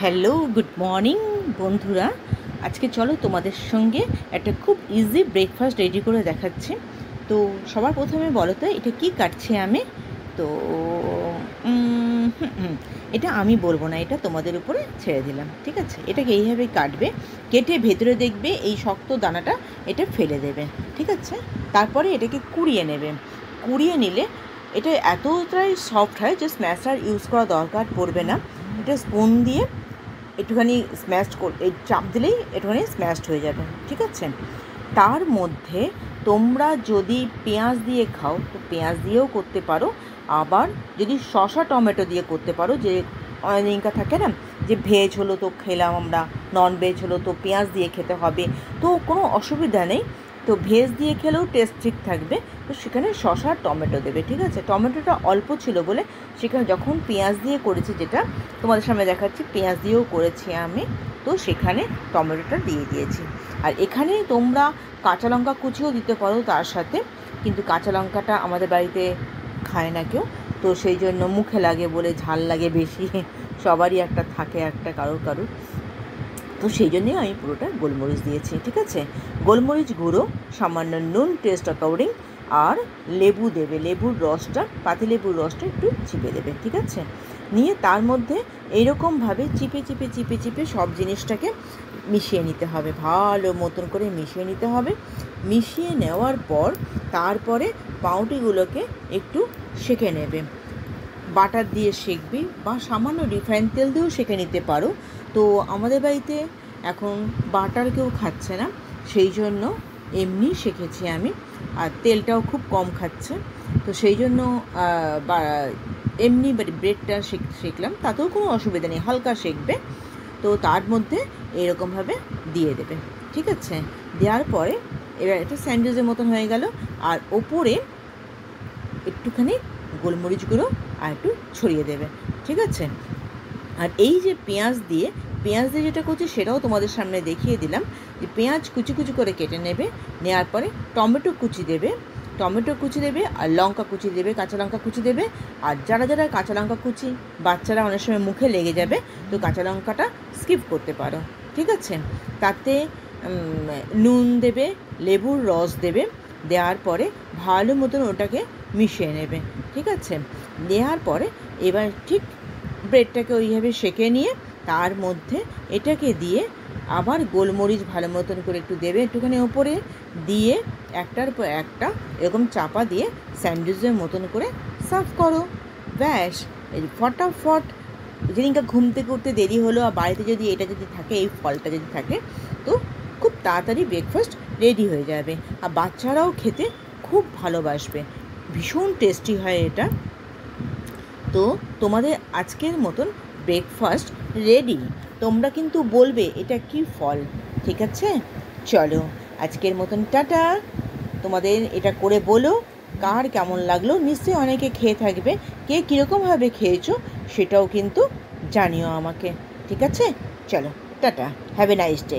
Hello, good morning বন্ধুরা। আজকে চলো তোমাদের সঙ্গে একটা খুব ইজি ব্রেকফাস্ট রেডি করে দেখাচ্ছি। তো সবার প্রথমে বলো তো এটা কি কাটছি আমি? তো এটা আমি বলবো না, এটা তোমাদের উপরে ছেড়ে দিলাম, ঠিক আছে? এটাকে এইভাবে কাটবে, কেটে ভেতরে দেখবে এই শক্ত দানাটা এটা ফেলে দেবে, ঠিক আছে? তারপরে এটাকে কুড়িয়ে নেবে। কুড়িয়ে নিলে এটা এতটাই সফট হয় যে স্ম্যাশার ইউজ করা দরকার পড়বে না। এটা স্পুন দিয়ে একটুখানি এই চাপ দিলেই একটুখানি স্ম্যাশড হয়ে যাবে, ঠিক আছে? তার মধ্যে তোমরা যদি পেঁয়াজ দিয়ে খাও তো পেঁয়াজ দিয়েও করতে পারো, আবার যদি শসা টমেটো দিয়ে করতে পারো, যে অনেকটা থাকে না যে ভেজ হলো তো খেলাম আমরা, নন ভেজ হলো তো পেঁয়াজ দিয়ে খেতে হবে, তো কোনো অসুবিধা নেই। তো ভেজ দিয়ে খেলেও টেস্ট ঠিক থাকবে। তো সেখানে শসা টমেটো দেবে, ঠিক আছে? টমেটোটা অল্প ছিল বলে সেখানে যখন পেঁয়াজ দিয়ে করেছি, যেটা তোমাদের সামনে দেখাচ্ছি, পেঁয়াজ দিয়েও করেছি আমি, তো সেখানে টমেটোটা দিয়ে দিয়েছি। আর এখানে তোমরা কাঁচা লঙ্কা কুচিও দিতে পারো তার সাথে, কিন্তু কাঁচা লঙ্কাটা আমাদের বাড়িতে খায় না কেউ, তো সেই জন্য মুখে লাগে বলে, ঝাল লাগে বেশি, সবারই একটা থাকে একটা কারোর কারোর, তো সেই জন্যই আমি পুরোটা গোলমরিচ দিয়েছি, ঠিক আছে? গোলমরিচ গুঁড়ো, সামান্য নুন টেস্ট অ্যাকর্ডিং, আর লেবু দেবে, লেবুর রসটা, পাতিলেবুর রসটা একটু চিপে দেবে, ঠিক আছে? নিয়ে তার মধ্যে এইরকমভাবে চিপে চিপে চিপে চিপে সব জিনিসটাকে মিশিয়ে নিতে হবে, ভালো মতন করে মিশিয়ে নিতে হবে। মিশিয়ে নেওয়ার পর তারপরে পাউরুটিগুলোকে একটু সেঁকে নেবে, বাটার দিয়ে সেঁকবি বা সামান্য রিফাইন তেল দিয়েও সেঁকে নিতে পারো। তো আমাদের বাড়িতে এখন বাটার কেউ খাচ্ছে না, সেই জন্য এমনি সেঁকেছি আমি, আর তেলটাও খুব কম খাচ্ছে, তো সেই জন্য এমনি ব্রেডটা সেঁকলাম, তাতেও কোনো অসুবিধা নেই, হালকা সেঁকবে। তো তার মধ্যে এরকমভাবে দিয়ে দেবে, ঠিক আছে? দেওয়ার পরে এবার একটা স্যান্ডউইচের মতন হয়ে গেল, আর ওপরে একটুখানি গোলমরিচ গুঁড়ো আর একটু ছড়িয়ে দেবে, ঠিক আছে? আর এই যে পেঁয়াজ দিয়ে যেটা করছি সেটাও তোমাদের সামনে দেখিয়ে দিলাম, যে পেঁয়াজ কুচি কুচি করে কেটে নেবে, নেওয়ার পরে টমেটো কুচি দেবে, আর লঙ্কা কুচি দেবে, কাঁচা লঙ্কা কুচি দেবে। আর যারা যারা কাঁচা লঙ্কা কুচি, বাচ্চারা অনেক সময় মুখে লেগে যাবে, তো কাঁচা লঙ্কাটা স্কিপ করতে পারো, ঠিক আছে? তাতে নুন দেবে, লেবুর রস দেবে, দেওয়ার পরে ভালো মতন ওটাকে মিশিয়ে নেবে, ঠিক আছে? দেওয়ার পরে এবার ঠিক ব্রেডটাকে ওইভাবে সেঁকে নিয়ে তার মধ্যে এটাকে দিয়ে আবার গোলমরিচ ভালো মতন করে একটু দেবে, একটুখানি ওপরে দিয়ে একটার পর একটা এরকম চাপা দিয়ে স্যান্ডউইচের মতন করে সার্ভ করো। ব্যাস, এই ফটাফট। যেদিনকা ঘুম থেকে উঠতে দেরি হলো আর বাড়িতে যদি এটা যদি থাকে, এই ফলটা যদি থাকে, তো খুব তাড়াতাড়ি ব্রেকফাস্ট রেডি হয়ে যাবে, আর বাচ্চারাও খেতে খুব ভালোবাসবে, ভীষণ টেস্টি হয় এটা। তো তোমাদের আজকের মতন ব্রেকফাস্ট রেডি। তোমরা কিন্তু বলবে এটা কি ফল, ঠিক আছে? চলো আজকের মতন টাটা। তোমাদের এটা করে বলো কার কেমন লাগলো, নিশ্চয়ই অনেকে খেয়ে থাকবে, কে কীরকমভাবে খেয়েছো সেটাও কিন্তু জানিও আমাকে, ঠিক আছে? চলো tata, have a nice day.